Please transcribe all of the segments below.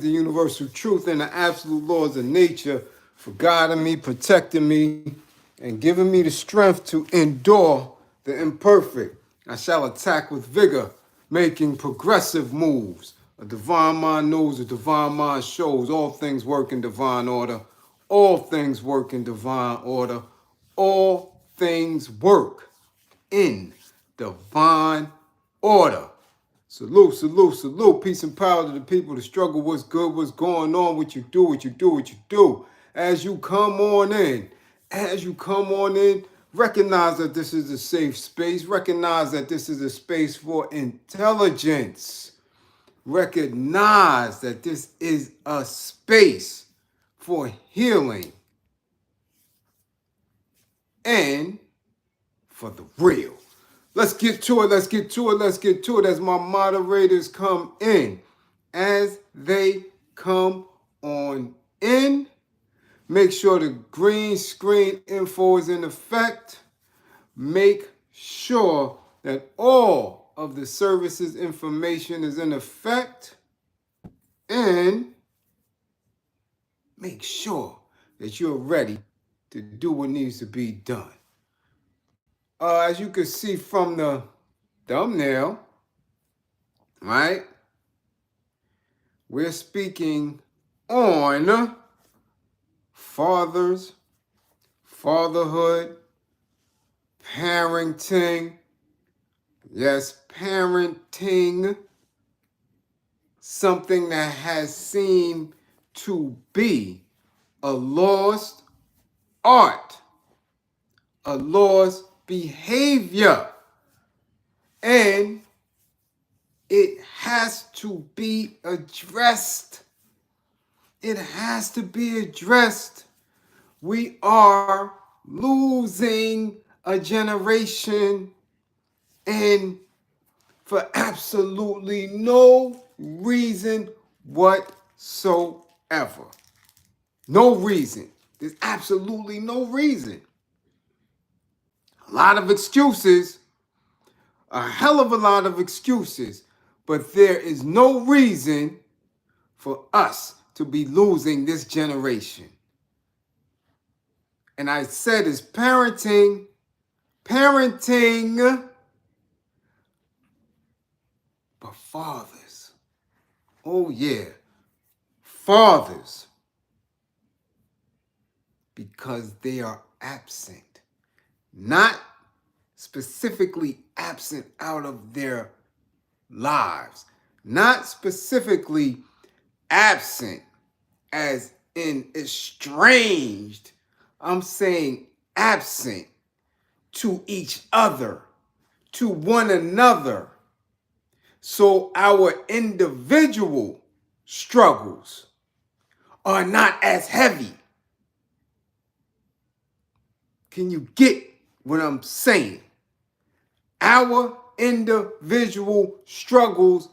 the universal truth and the absolute laws of nature for guiding me, protecting me, and giving me the strength to endure the imperfect. I shall attack with vigor, making progressive moves. A divine mind knows, a divine mind shows. All things work in divine order. All things work in divine order. All things work in divine order. Salute, salute, salute. Peace and power to the people. The struggle, what's good, what's going on, what you do, what you do, what you do. As you come on in, recognize that this is a safe space. Recognize that this is a space for intelligence. Recognize that this is a space for healing and for the real. Let's get to it. Let's get to it. Let's get to it as my moderators come in. As they come on in, make sure the green screen info is in effect. Make sure that all of the services information is in effect. And make sure that you're ready to do what needs to be done. As you can see from the thumbnail, right? We're speaking on fathers, fatherhood, parenting. Yes, parenting. Something that has seemed to be a lost art, a lost behavior, and it has to be addressed. It has to be addressed. We are losing a generation, and for absolutely no reason whatsoever. No reason. There's absolutely no reason. A lot of excuses, a hell of a lot of excuses, but there is no reason for us to be losing this generation. And I said it's parenting, but fathers. Oh yeah, fathers. Because they are absent. Not specifically absent out of their lives. Not specifically absent as in estranged. I'm saying absent to each other, to one another. So our individual struggles are not as heavy. Can you get what I'm saying? Our individual struggles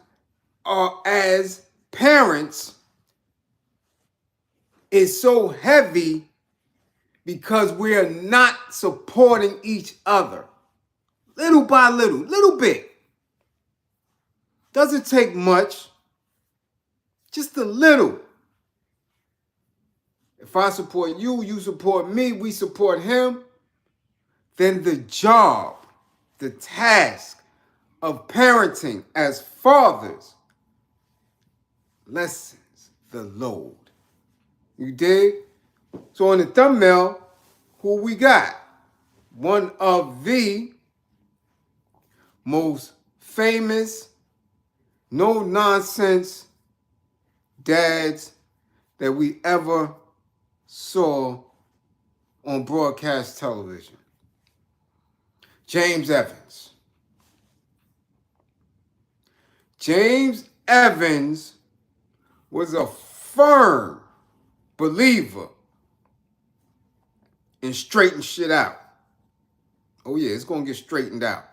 are as parents is so heavy because we're not supporting each other. Little by little bit. Doesn't take much. Just a little. If I support you, you support me, we support him, then the job, the task of parenting as fathers lessens the load. You dig? So on the thumbnail, who we got? One of the most famous, no-nonsense dads that we ever saw on broadcast television. James Evans. James Evans was a firm believer in straighten shit out. Oh yeah, it's gonna get straightened out.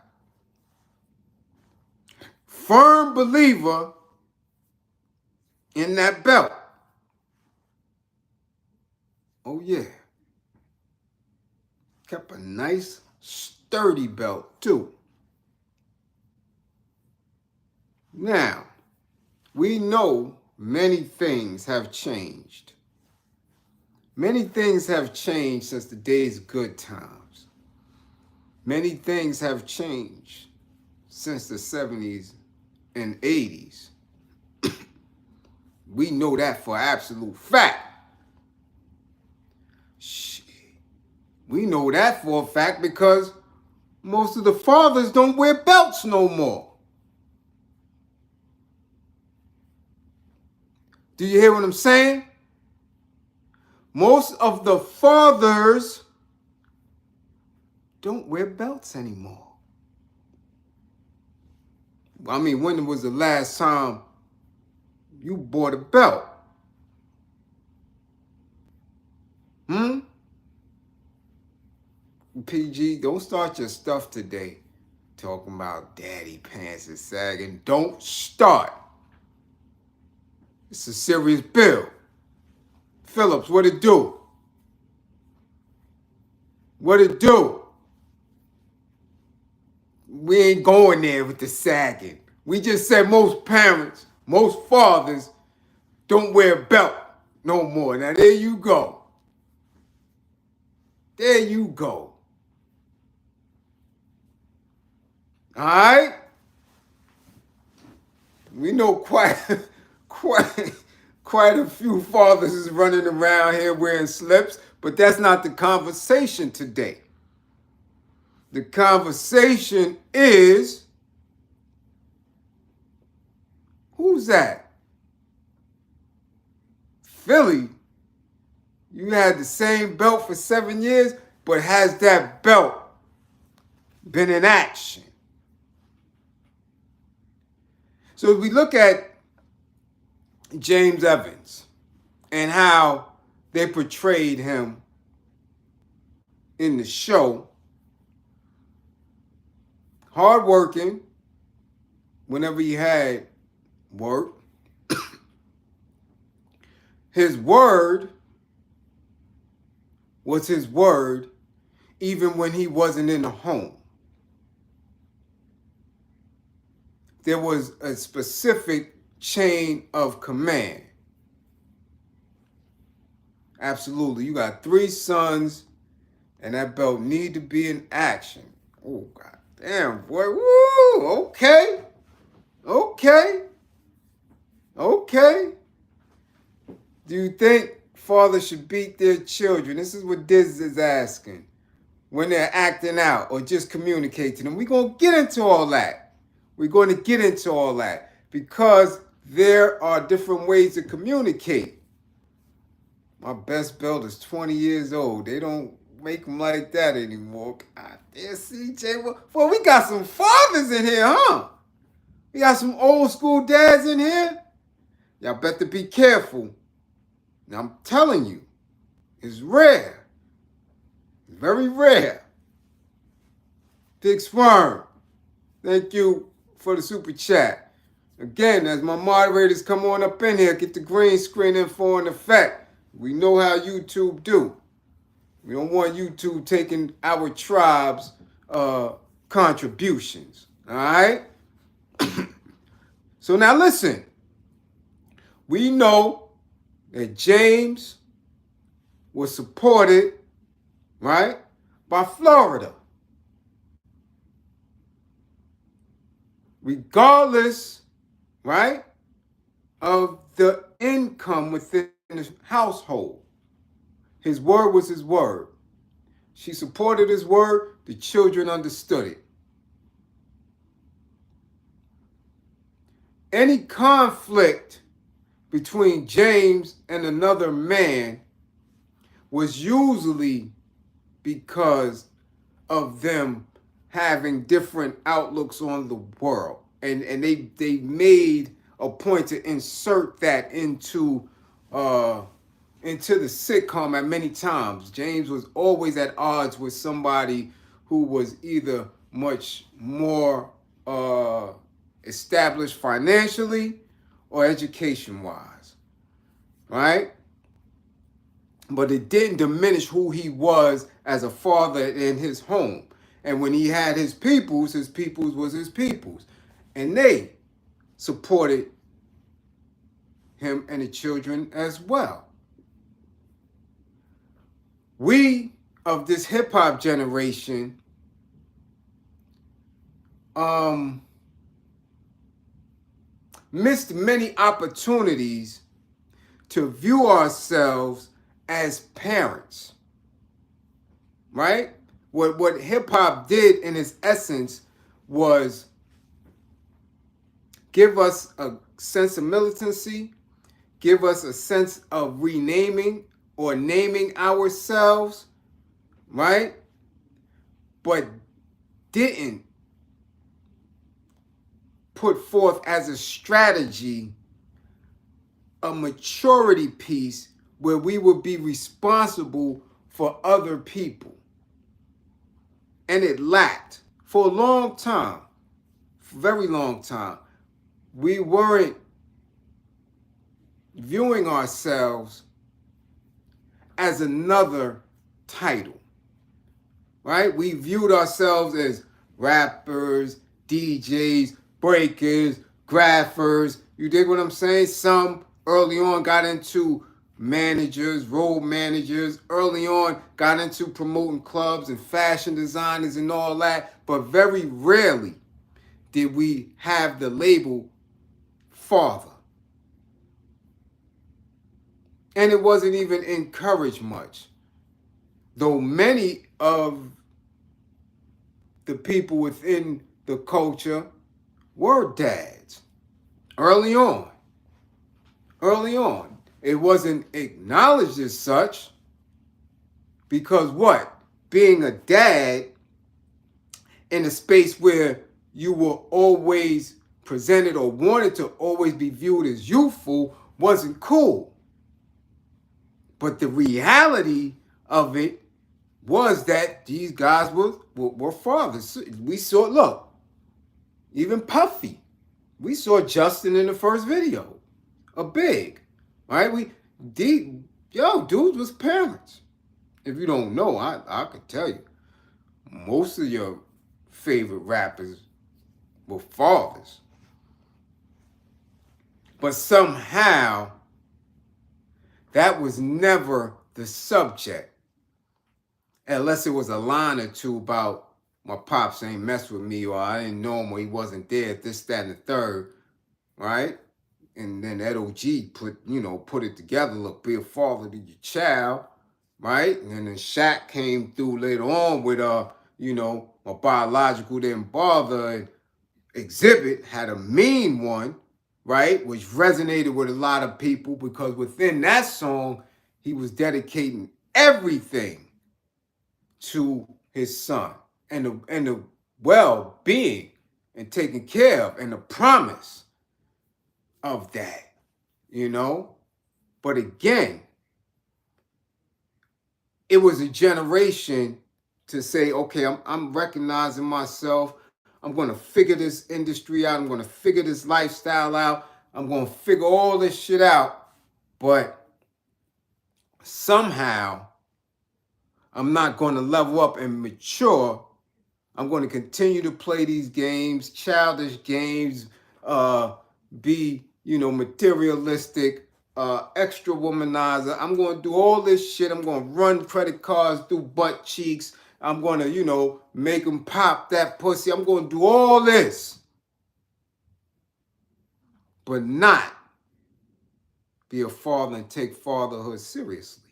Firm believer in that belt. Oh yeah. Kept a nice sturdy belt too. Now, we know many things have changed. Many things have changed since the days of good times. Many things have changed since the 70s and 80s. We know that for absolute fact. Shit. We know that for a fact because most of the fathers don't wear belts no more. Do you hear what I'm saying? Most of the fathers don't wear belts anymore. I mean, when was the last time you bought a belt? PG, don't start your stuff today talking about daddy pants is sagging. Don't start. It's a serious bill. Phillips, what it do? What it do? We ain't going there with the sagging. We just said most parents, most fathers don't wear a belt no more. Now there you go. There you go. All right? We know quite a few fathers is running around here wearing slips, but that's not the conversation today. The conversation is, who's that? Philly, you had the same belt for 7 years, but has that belt been in action? So if we look at James Evans and how they portrayed him in the show, hardworking whenever he had work, his word was his word even when he wasn't in the home. There was a specific chain of command. Absolutely. You got 3 sons, and that belt need to be in action. Oh, God damn, boy. Woo! Okay. Okay. Okay. Do you think fathers should beat their children? This is what Diz is asking. When they're acting out or just communicate to them. We're going to get into all that. We're going to get into all that because there are different ways to communicate. My best belt is 20 years old. They don't make them like that anymore. God damn, CJ. Well, we got some fathers in here, huh? We got some old school dads in here. Y'all better be careful. Now, I'm telling you, it's rare. It's very rare. Big Sperm, thank you for the super chat. Again, as my moderators come on up in here, get the green screen info in effect. We know how YouTube do. We don't want YouTube taking our tribe's contributions. All right? So now listen. We know that James was supported, right, by Florida. Regardless, right, of the income within the household. His word was his word. She supported his word. The children understood it. Any conflict between James and another man was usually because of them having different outlooks on the world. And they made a point to insert that into the sitcom at many times. James was always at odds with somebody who was either much more established financially or education-wise, right? But it didn't diminish who he was as a father in his home. And when he had his peoples was his peoples. And they supported him and the children as well. We of this hip hop generation missed many opportunities to view ourselves as parents, right? What hip hop did in its essence was give us a sense of militancy, give us a sense of renaming or naming ourselves, right? But didn't put forth as a strategy a maturity piece where we would be responsible for other people. And it lacked for a long time, for a very long time. We weren't viewing ourselves as another title, right? We viewed ourselves as rappers, DJs, breakers, graphers. You dig what I'm saying? Some early on got into managers, road managers, early on got into promoting clubs and fashion designers and all that, but very rarely did we have the label father. And it wasn't even encouraged much. Though many of the people within the culture were dads early on. Early on. It wasn't acknowledged as such because what? Being a dad in a space where you were always presented or wanted to always be viewed as youthful wasn't cool. But the reality of it was that these guys were fathers. We saw, look, even Puffy. We saw Justin in the first video. A big, right? Dudes was parents. If you don't know, I could tell you. Most of your favorite rappers were fathers. But somehow, that was never the subject. Unless it was a line or two about my pops ain't mess with me, or I didn't know him, or he wasn't there, this, that, and the third, right? And then that OG put it together. Look, be a father to your child, right? And then Shaq came through later on with my biological didn't bother. And Exhibit had a mean one, right? Which resonated with a lot of people because within that song, he was dedicating everything to his son and the well-being and taking care of and the promise of that, But again, it was a generation to say, okay, I'm recognizing myself. I'm going to figure this industry out. I'm going to figure this lifestyle out. I'm going to figure all this shit out. But somehow, I'm not going to level up and mature. I'm going to continue to play these games, childish games, be, materialistic, extra womanizer. I'm going to do all this shit. I'm going to run credit cards through butt cheeks. I'm going to, make them pop that pussy. I'm going to do all this. But not be a father and take fatherhood seriously.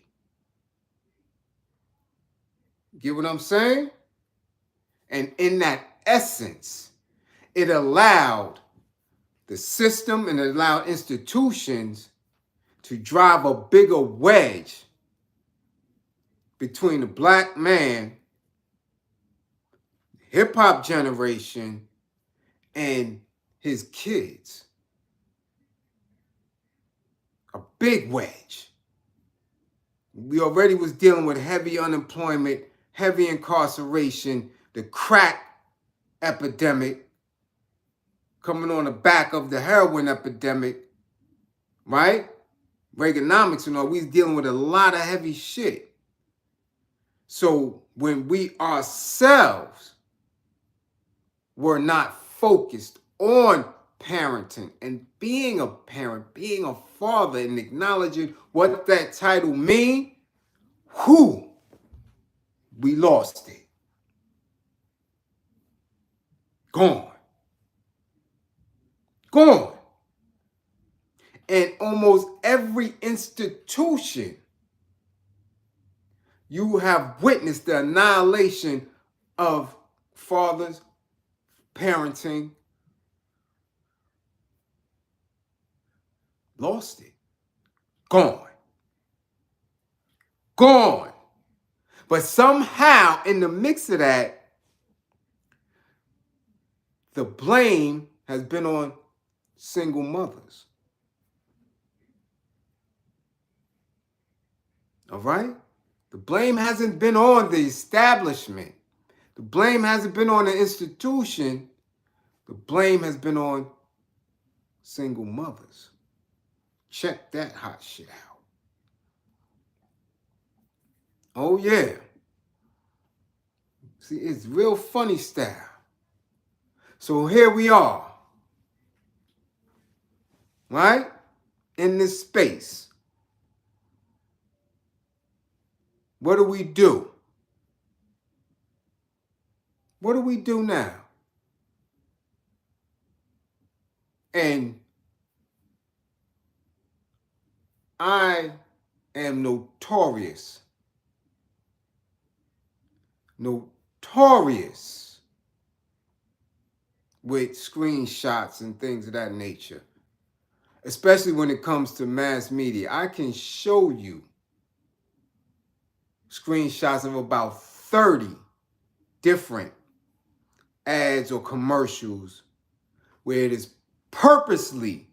Get what I'm saying? And in that essence, it allowed the system and it allowed institutions to drive a bigger wedge between the black man, hip-hop generation, and his kids. A big wedge. We already was dealing with heavy unemployment, heavy incarceration, the crack epidemic coming on the back of the heroin epidemic, right? Reaganomics and all, we was dealing with a lot of heavy shit. So when we ourselves were not focused on parenting and being a parent, being a father, and acknowledging what that title means, we lost it. Gone. Gone. And almost every institution, you have witnessed the annihilation of fathers, parenting. Lost it. Gone. Gone. But somehow, in the mix of that, the blame has been on single mothers. All right? The blame hasn't been on the establishment. The blame hasn't been on the institution. The blame has been on single mothers. Check that hot shit out. Oh, yeah. See, it's real funny style. So here we are. Right? In this space. What do we do? What do we do now? And I am notorious with screenshots and things of that nature, especially when it comes to mass media. I can show you screenshots of about 30 different ads or commercials where it is purposely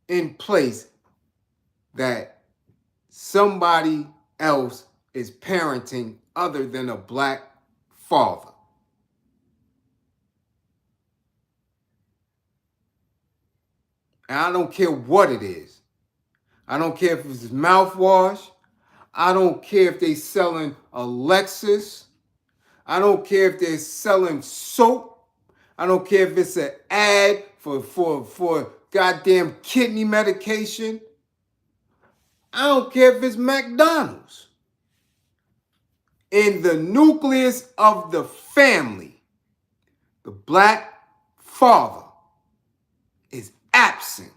in place that somebody else is parenting other than a black father. And I don't care what it is. I don't care if it's mouthwash. I don't care if they're selling a Lexus. I don't care if they're selling soap. I don't care if it's an ad for goddamn kidney medication. I don't care if it's McDonald's. In the nucleus of the family, the black father is absent.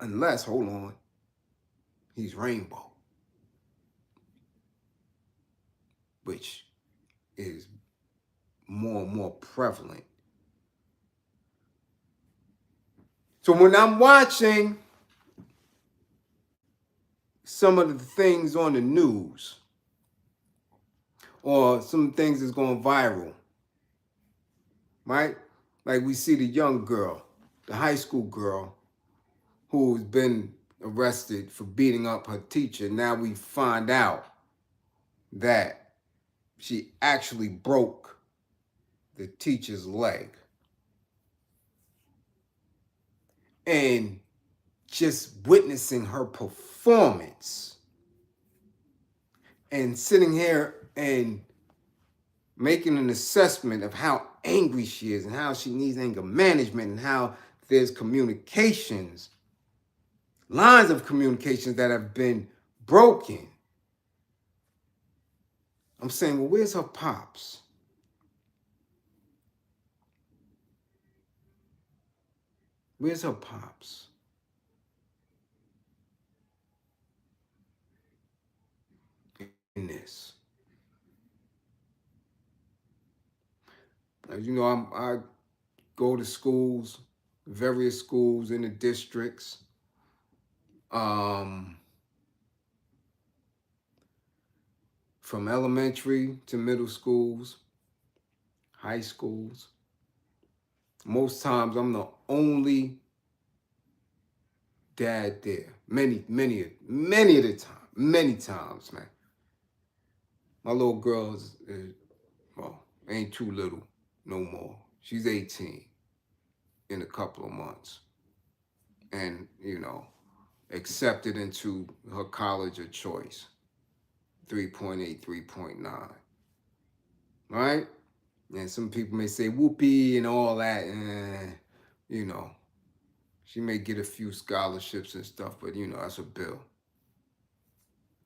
Unless, hold on, he's rainbow, which is more and more prevalent. So when I'm watching some of the things on the news or some things that's going viral, right? Like we see the young girl, the high school girl who's been arrested for beating up her teacher. Now we find out that she actually broke the teacher's leg. And just witnessing her performance and sitting here and making an assessment of how angry she is and how she needs anger management and how there's communications, lines of communications that have been broken. I'm saying, well, where's her pops? Where's her pops? In this. As you know, I go to schools, various schools in the districts. From elementary to middle schools, high schools. Most times I'm the only dad there. Many of the time. Many times, man. My little girl is well, ain't too little no more. She's 18 in a couple of months. And, accepted into her college of choice. 3.8, 3.9. right? And some people may say whoopee and all that, you know, she may get a few scholarships and stuff, but you know, that's a bill.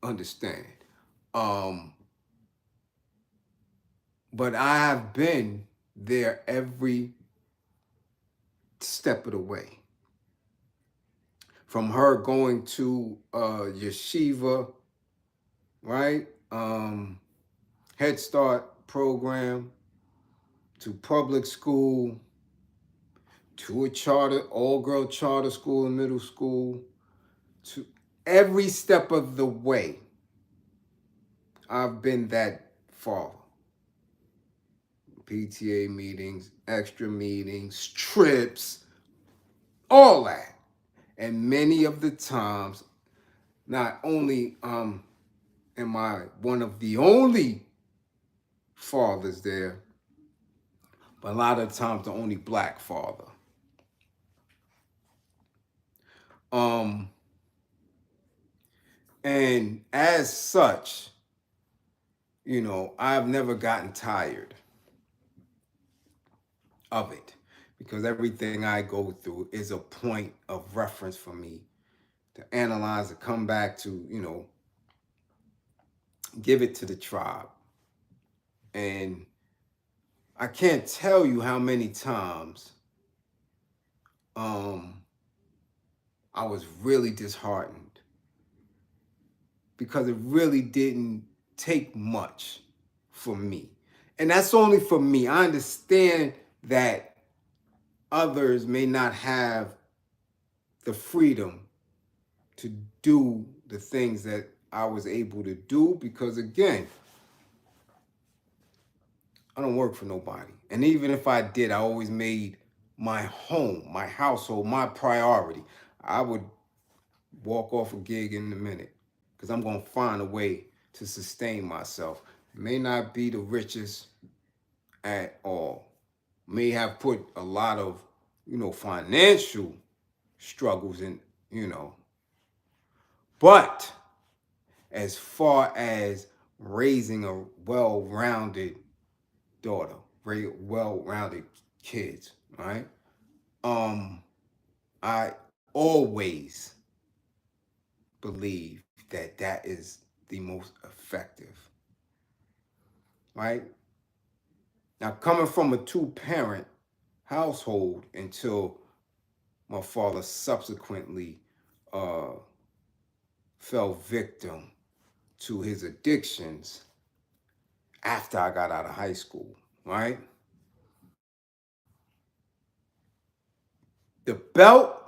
Understand. Um, but I have been there every step of the way. From her going to yeshiva, right? Head Start program, to public school, to a charter, all-girl charter school and middle school, to every step of the way, I've been that father. PTA meetings, extra meetings, trips, all that. And many of the times, not only am I one of the only fathers there, but a lot of times the only black father. Um, and as such, you know, I've never gotten tired of it because everything I go through is a point of reference for me to analyze, to come back to, you know, give it to the tribe. And I can't tell you how many times um, I was really disheartened because it really didn't take much for me. And that's only for me. I understand that others may not have the freedom to do the things that I was able to do because, again, I don't work for nobody. And even if I did, I always made my home, my household, my priority. I would walk off a gig in a minute because I'm going to find a way to sustain myself. May not be the richest at all. May have put a lot of, you know, financial struggles in, you know. But as far as raising a well-rounded daughter, very well-rounded kids, right? I always believe that that is the most effective, right? Now, coming from a two-parent household until my father subsequently uh, fell victim to his addictions after I got out of high school, right? The belt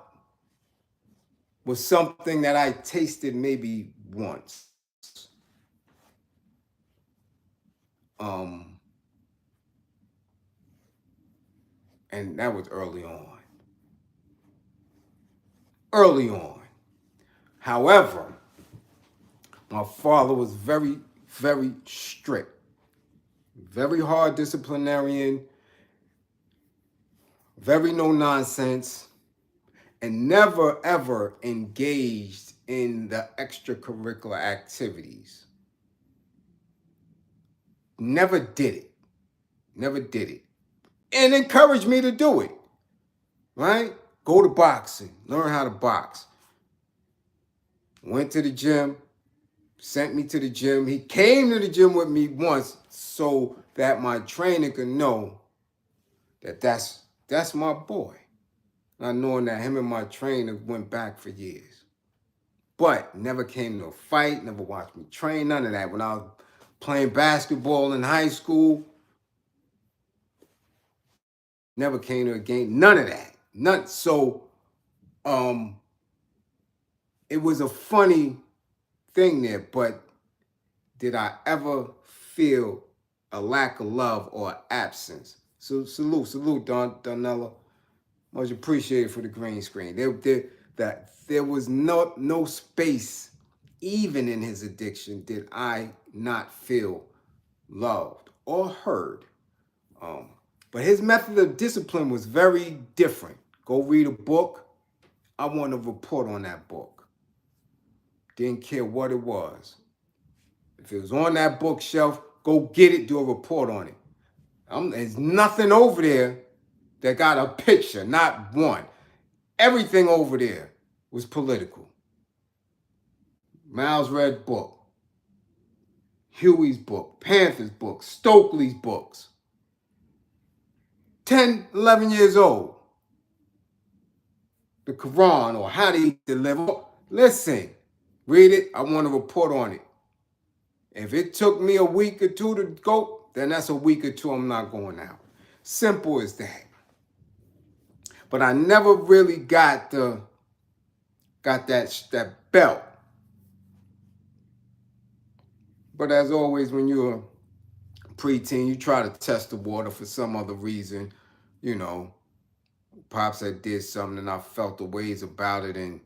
was something that I tasted maybe once. Um, and that was early on. Early on. However, my father was very, very strict, very hard disciplinarian, very no nonsense, and never ever engaged in the extracurricular activities. Never did it. Never did it. And encouraged me to do it. Right? Go to boxing. Learn how to box. Went to the gym. Sent me to the gym. He came to the gym with me once so that my trainer could know that that's my boy. Not knowing that him and my trainer went back for years. But never came to a fight, never watched me train, none of that. When I was playing basketball in high school, never came to a game, none of that. None. So um it was a funny thing there, but did I ever feel a lack of love or absence? So salute, Donella. Much appreciated for the green screen. There was no space, even in his addiction, did I not feel loved or heard. Um, but his method of discipline was very different. Go read a book. I want to report on that book. Didn't care what it was. If it was on that bookshelf, go get it, do a report on it. There's nothing over there that got a picture, not one. Everything over there was political. Miles' Red Book, Huey's book, Panther's book, Stokely's books. 10, 11 years old. The Quran or how they deliver. Listen, read it. I want to report on it. If it took me a week or two to go, then that's a week or two I'm not going out. Simple as that. But I never really got that belt. But as always, when you're a preteen, you try to test the water for some other reason. You know, Pops had did something and I felt the ways about it and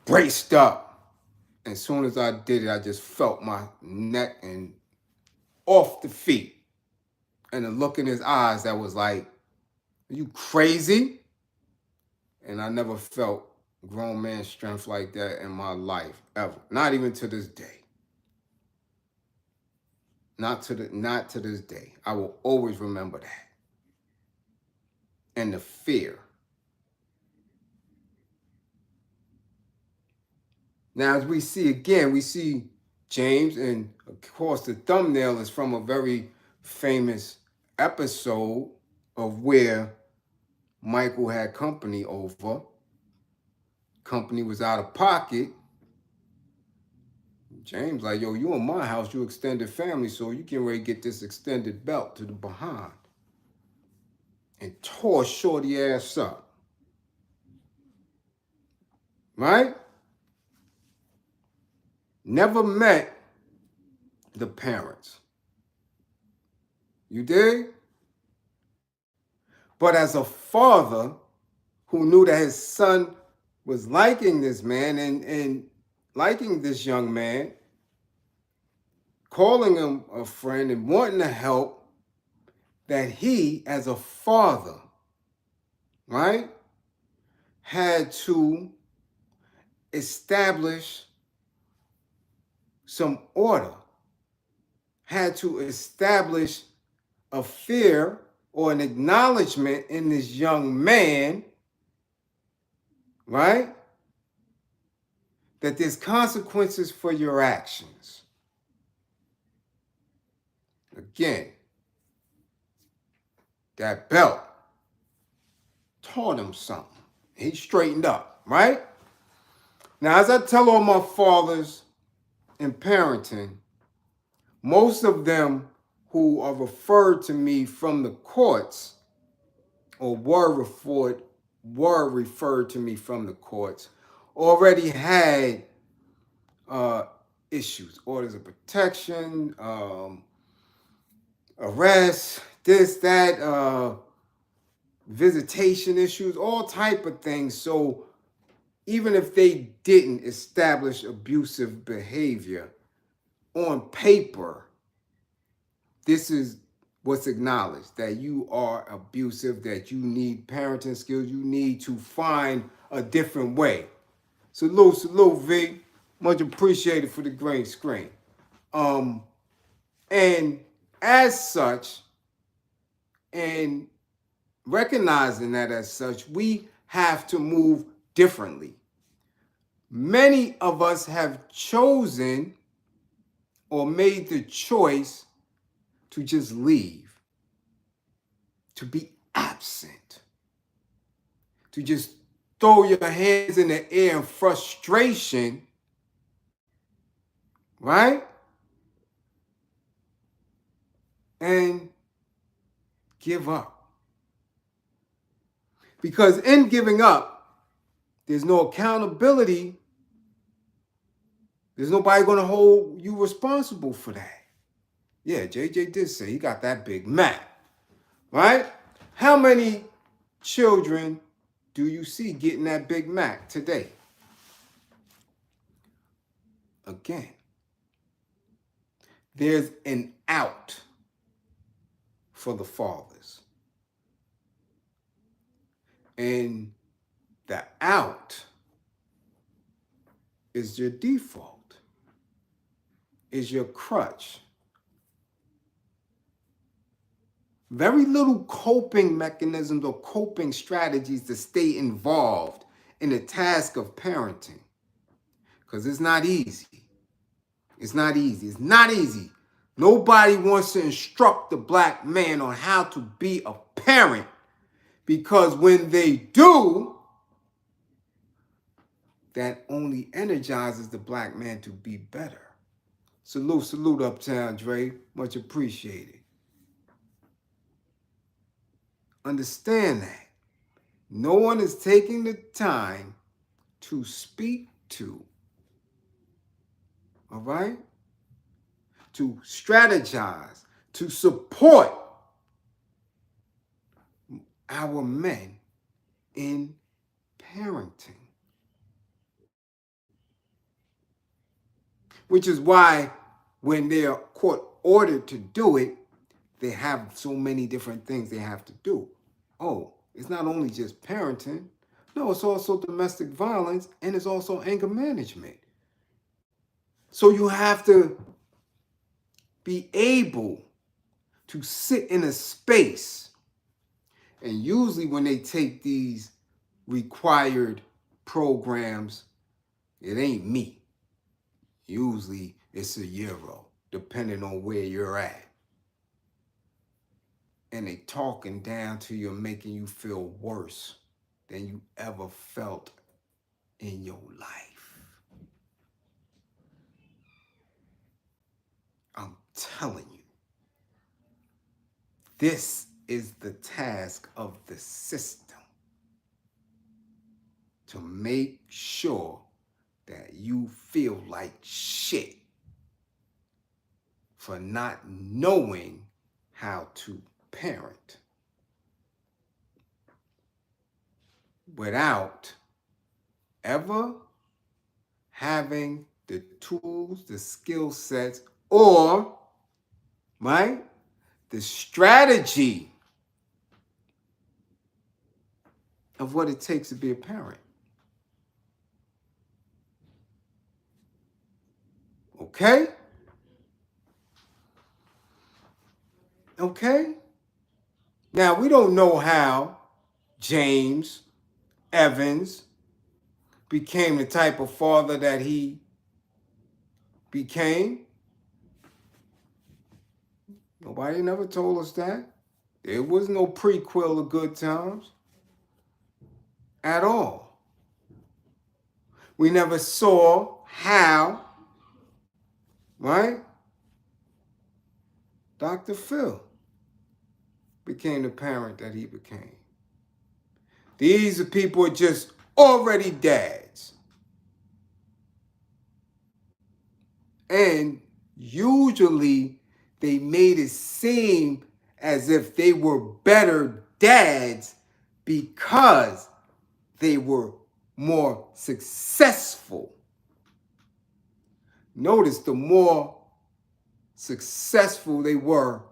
braced up. As soon as I did it, I just felt my neck and off the feet. And the look in his eyes that was like, are you crazy? And I never felt grown man strength like that in my life, ever. Not even to this day. Not to this day. I will always remember that. And the fear. Now, as we see again, we see James, and of course the thumbnail is from a very famous episode of where Michael had company over. Company was out of pocket. James like, yo, you in my house, you extended family, so you can ready to get this extended belt to the behind. And tore shorty ass up. Right? Never met the parents. You dig? But as a father who knew that his son was liking this man and liking this young man, calling him a friend and wanting to help, that he, as a father, right, had to establish some order, had to establish a fear or an acknowledgement in this young man, right, that there's consequences for your actions. Again, that belt taught him something. He straightened up, right? Now, as I tell all my fathers in parenting, most of them who are referred to me from the courts or were referred to me from the courts already had issues, orders of protection, arrest, this, that, visitation issues, all type of things. So even if they didn't establish abusive behavior on paper, this is what's acknowledged, that you are abusive, that you need parenting skills, you need to find a different way. Salute, V. Much appreciated for the green screen. And as such, and recognizing that as such, we have to move differently. Many of us have chosen or made the choice to just leave, to be absent, to just throw your hands in the air in frustration, right? And give up. Because in giving up, there's no accountability. There's nobody going to hold you responsible for that. Yeah, JJ did say he got that Big Mac, right? How many children do you see getting that Big Mac today? Again, there's an out for the fathers. And the out is your default, is your crutch. Very little coping mechanisms or coping strategies to stay involved in the task of parenting. Because it's not easy. It's not easy. It's not easy. Nobody wants to instruct the black man on how to be a parent, because when they do, that only energizes the black man to be better. Salute Uptown Dre. Much appreciated. Understand that. No one is taking the time to speak to, all right? To strategize, to support our men in parenting. Which is why when they are court ordered to do it, they have so many different things they have to do. Oh, it's not only just parenting. No, it's also domestic violence, and it's also anger management. So you have to be able to sit in a space. And usually when they take these required programs, it ain't me. Usually it's a euro, depending on where you're at. And they talking down to you, making you feel worse than you ever felt in your life. I'm telling you, this is the task of the system, to make sure that you feel like shit for not knowing how to parent without ever having the tools, the skill sets, or, right, the strategy of what it takes to be a parent. Okay? Okay? Now, we don't know how James Evans became the type of father that he became. Nobody never told us that. There was no prequel of Good Times at all. We never saw how, right, Dr. Phil became the parent that he became. These are people just already dads. And usually they made it seem as if they were better dads because they were more successful. Notice the more successful they were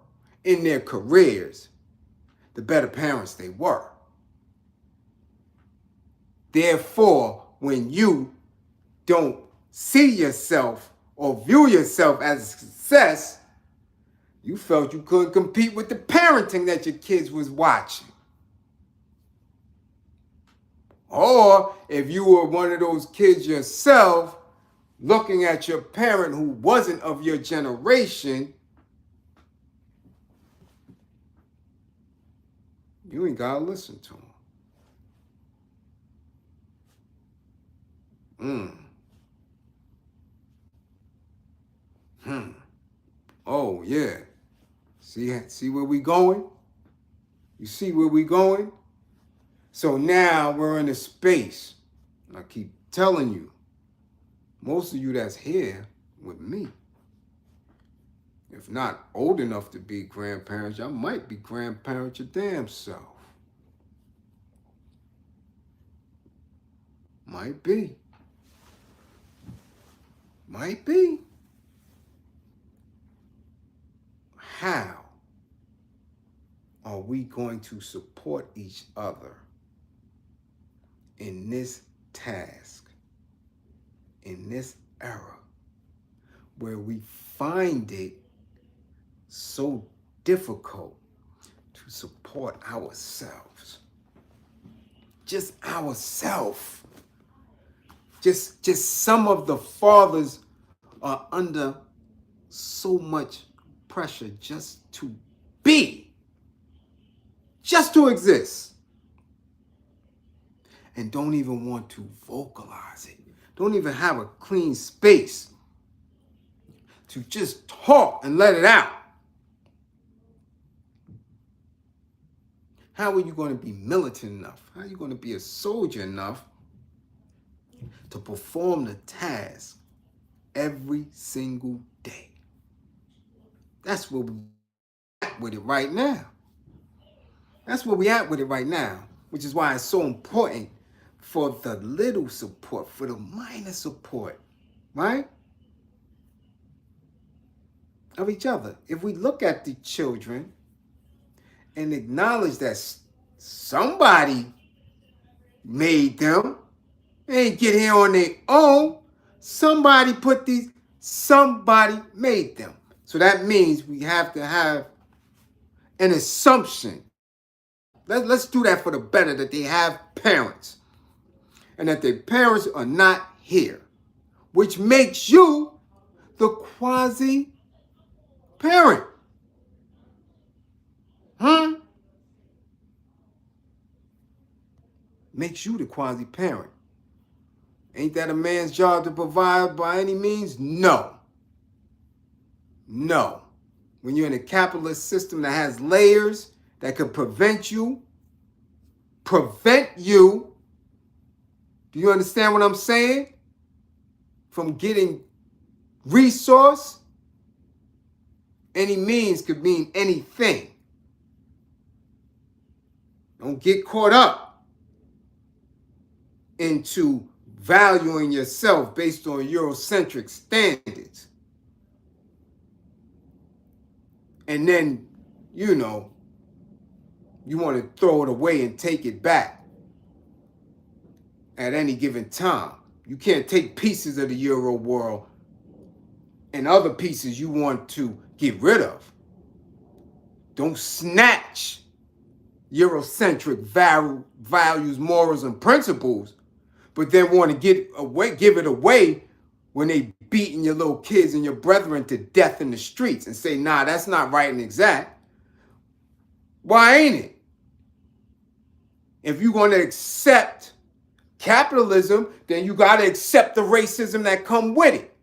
in their careers, the better parents they were. Therefore, when you don't see yourself or view yourself as a success, you felt you couldn't compete with the parenting that your kids was watching. Or if you were one of those kids yourself, looking at your parent who wasn't of your generation, you ain't gotta listen to them. Oh yeah. See where we going? You see where we going? So now we're in a space. And I keep telling you, most of you that's here with me, if not old enough to be grandparents, y'all might be grandparents your damn self. Might be. Might be. How are we going to support each other in this task, in this era, where we find it so difficult to support ourselves. Just ourselves. Just some of the fathers are under so much pressure just to be, just to exist, and don't even want to vocalize it. Don't even have a clean space to just talk and let it out. How are you going to be militant enough? How are you going to be a soldier enough to perform the task every single day? That's where we're at with it right now. That's where we're at with it right now, which is why it's so important for the little support, for the minor support, right? Of each other. If we look at the children and acknowledge that somebody made them, they ain't get here on their own. Somebody made them. So that means we have to have an assumption. Let's do that for the better, that they have parents and that their parents are not here, which makes you the quasi-parent. Makes you the quasi-parent. Ain't that a man's job to provide by any means? No. No. When you're in a capitalist system that has layers that could prevent you. Do you understand what I'm saying? From getting resource. Any means could mean anything. Don't get caught up into valuing yourself based on Eurocentric standards. And then, you want to throw it away and take it back at any given time. You can't take pieces of the Euro world and other pieces you want to get rid of. Don't snatch Eurocentric values, morals, and principles, but then want to give it away when they beating your little kids and your brethren to death in the streets and say, nah, that's not right and exact. Why ain't it? If you're going to accept capitalism, then you got to accept the racism that come with it.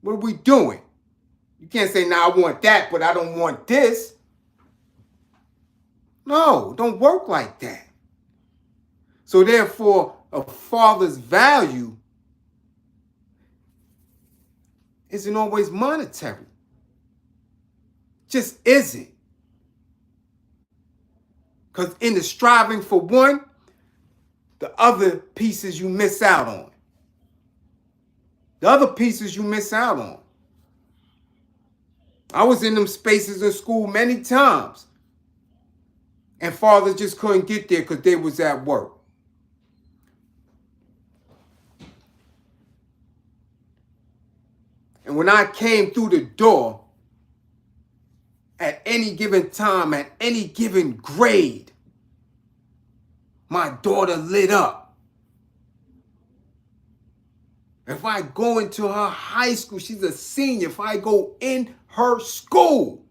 What are we doing? You can't say, nah, I want that, but I don't want this. No, don't work like that. So therefore, a father's value isn't always monetary. Just isn't. Because in the striving for one, the other pieces you miss out on. I was in them spaces in school many times, and fathers just couldn't get there because they was at work. And when I came through the door, at any given time, at any given grade, my daughter lit up. If I go into her high school, she's a senior. If I go in her school,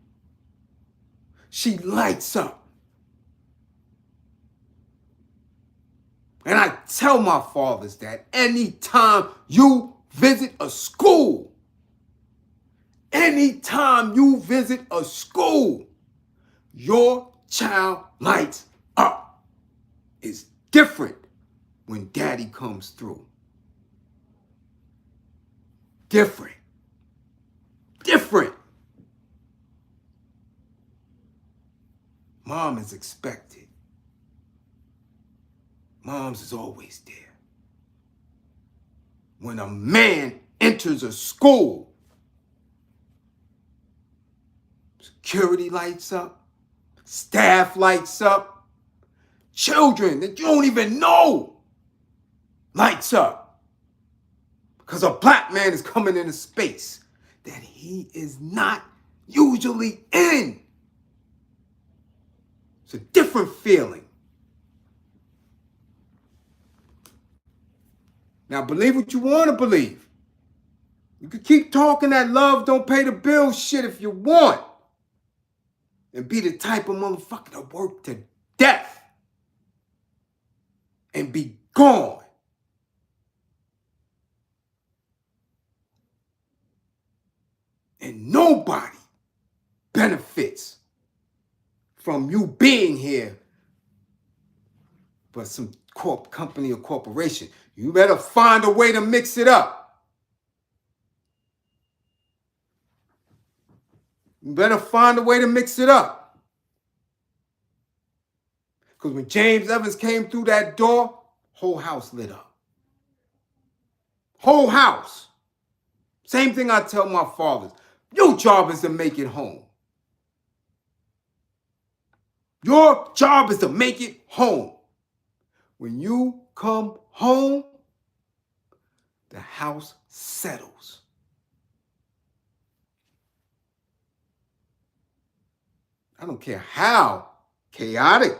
she lights up. And I tell my fathers that anytime you visit a school, your child lights up. It's different when daddy comes through. Different. Mom is expected. Mom's is always there. When a man enters a school, security lights up, staff lights up, children that you don't even know lights up. Because a black man is coming into space. that he is not usually in. It's a different feeling. Now, believe what you want to believe. You can keep talking that love don't pay the bills shit if you want. And be the type of motherfucker to work to death. And be gone. And nobody benefits from you being here but some company or corporation. You better find a way to mix it up. You better find a way to mix it up. Because when James Evans came through that door, whole house lit up. Whole house. Same thing I tell my fathers. Your job is to make it home. Your job is to make it home. When you come home, the house settles. I don't care how chaotic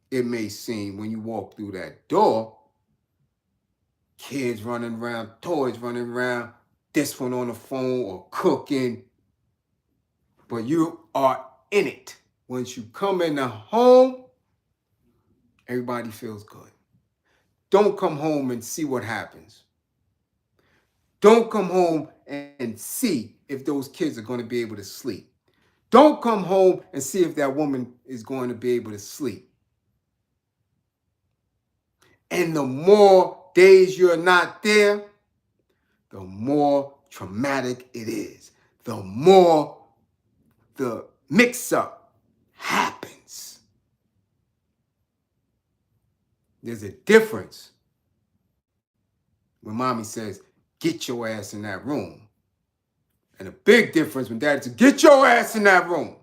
it may seem when you walk through that door. Kids running around, toys running around, this one on the phone or cooking. But you are in it. Once you come in the home, everybody feels good. Don't come home and see what happens. Don't come home and see if those kids are going to be able to sleep. Don't come home and see if that woman is going to be able to sleep. And the more days you're not there, the more traumatic it is. The more the mix-up happens. There's a difference when mommy says, get your ass in that room. And a big difference when daddy says, get your ass in that room.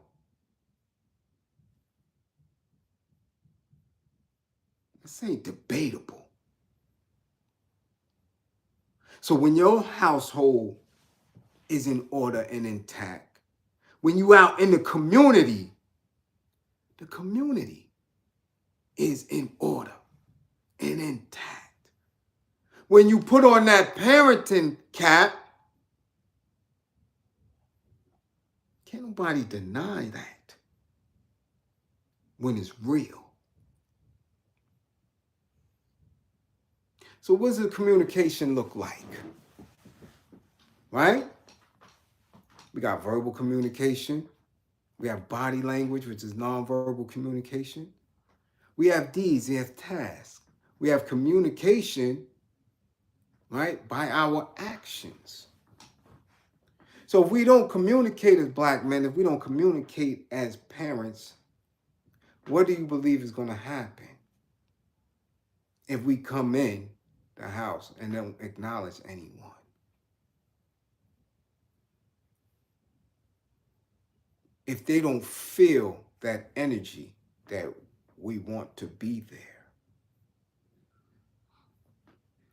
This ain't debatable. So when your household is in order and intact, when you out in the community is in order and intact. When you put on that parenting cap, can't nobody deny that when it's real. So what does the communication look like? Right? We got verbal communication. We have body language, which is nonverbal communication. We have deeds, we have tasks. We have communication, right, by our actions. So if we don't communicate as black men, if we don't communicate as parents, what do you believe is going to happen if we come in the house and don't acknowledge anyone? If they don't feel that energy that we want to be there,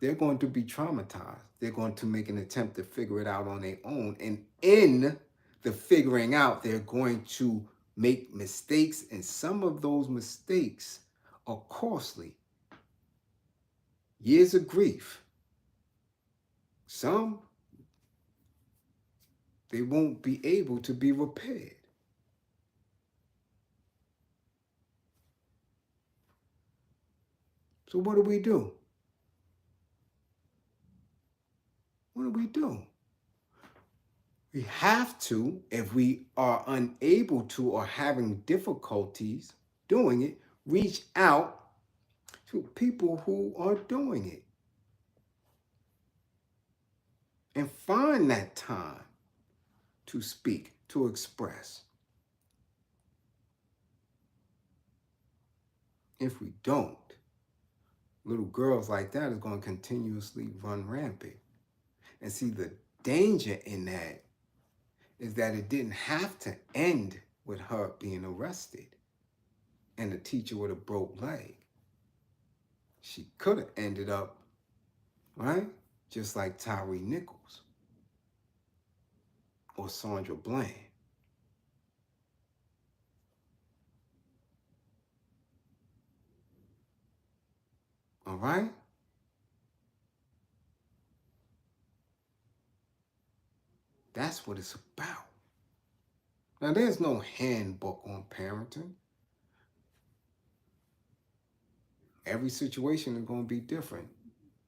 they're going to be traumatized. They're going to make an attempt to figure it out on their own. And in the figuring out, they're going to make mistakes. And some of those mistakes are costly. Years of grief. Some, they won't be able to be repaired. So what do we do? What do we do? We have to, if we are unable to or having difficulties doing it, reach out to people who are doing it. And find that time to speak, to express. If we don't, little girls like that is going to continuously run rampant. And see, the danger in that is that it didn't have to end with her being arrested and the teacher with a broke leg. She could have ended up, right, just like Tyree Nichols. or Sandra Bland. All right? That's what it's about. Now, there's no handbook on parenting. Every situation is going to be different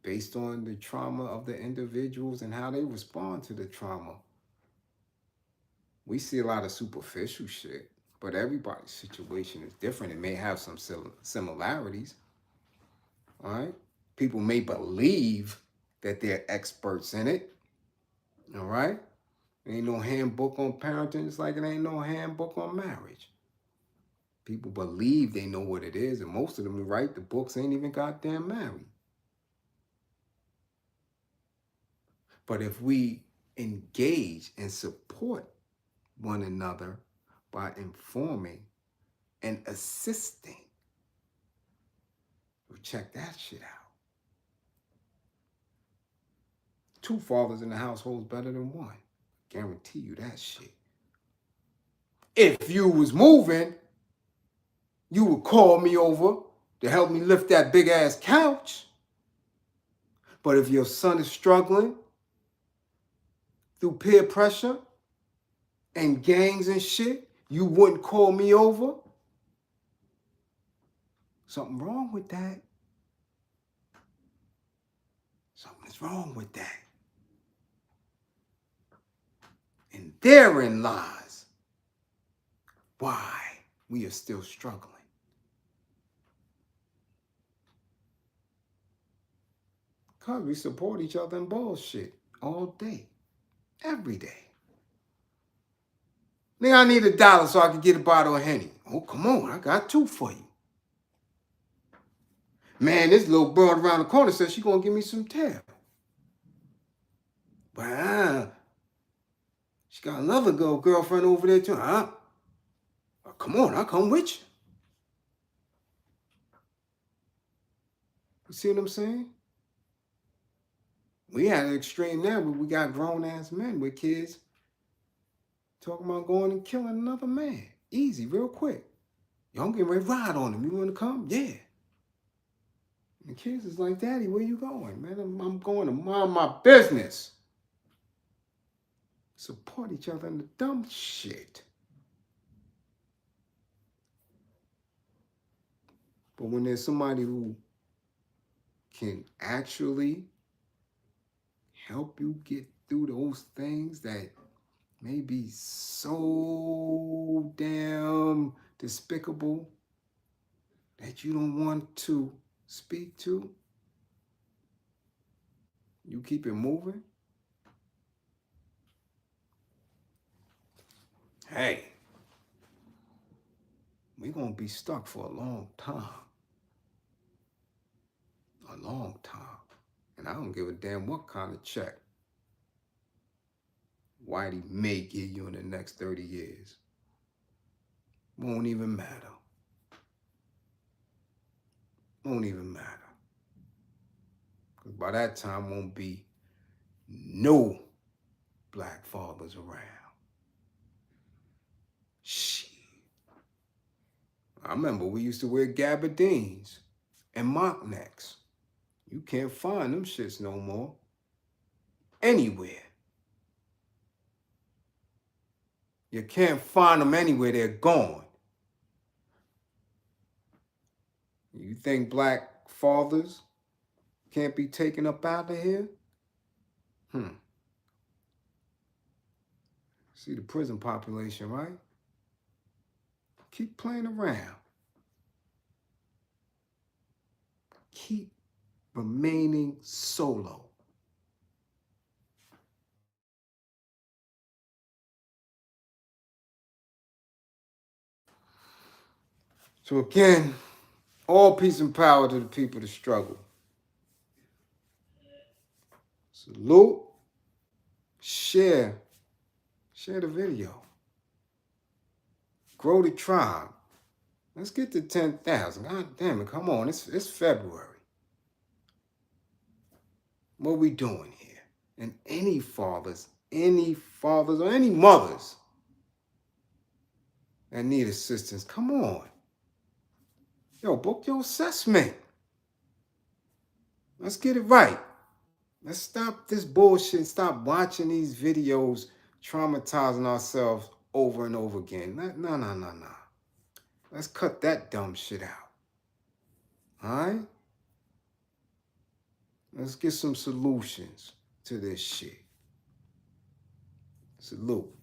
based on the trauma of the individuals and how they respond to the trauma. We see a lot of superficial shit, but everybody's situation is different. It may have some similarities. All right? People may believe that they're experts in it. All right? Ain't no handbook on parenting. It's like it ain't no handbook on marriage. People believe they know what it is, and most of them who write the books ain't even goddamn married. But if we engage and support one another by informing and assisting, well, check that shit out. 2 fathers in the household is better than 1. Guarantee you that shit. If you was moving, you would call me over to help me lift that big ass couch. But if your son is struggling through peer pressure and gangs and shit, you wouldn't call me over. Something wrong with that. Something's wrong with that. And therein lies why we are still struggling. Because we support each other in bullshit all day, every day. Nigga, I need $1 so I can get a bottle of Henny. Oh, come on, I got 2 for you. Man, this little broad around the corner says she gonna give me some tail. But she got another girlfriend over there too. Come on, I'll come with you. You see what I'm saying? We had an extreme there where we got grown-ass men with kids talking about going and killing another man. Easy, real quick. Y'all getting ready to ride on him. You want to come? Yeah. And the kids is like, Daddy, where you going? Man, I'm going to mind my business. Support each other in the dumb shit. But when there's somebody who can actually help you get through those things that may be so damn despicable that you don't want to speak to, you keep it moving. Hey, we're going to be stuck for a long time. A long time. And I don't give a damn what kind of check Whitey may give you in the next 30 years. Won't even matter. Won't even matter. Because by that time, won't be no black fathers around. Shit. I remember we used to wear gabardines and mock necks. You can't find them shits no more. Anywhere. You can't find them anywhere. They're gone. You think black fathers can't be taken up out of here? See the prison population, right? Keep playing around. Keep remaining solo. So again, all peace and power to the people that struggle. Salute. Share the video. Grow the tribe. Let's get to 10,000. God damn it, come on, it's February. What we doing here? And any fathers any fathers or any mothers that need assistance. Come on. Yo, book your assessment. Let's get it right. Let's stop this bullshit. Stop watching these videos, traumatizing ourselves over and over again. No. Let's cut that dumb shit out. All right? Let's get some solutions to this shit. Salute.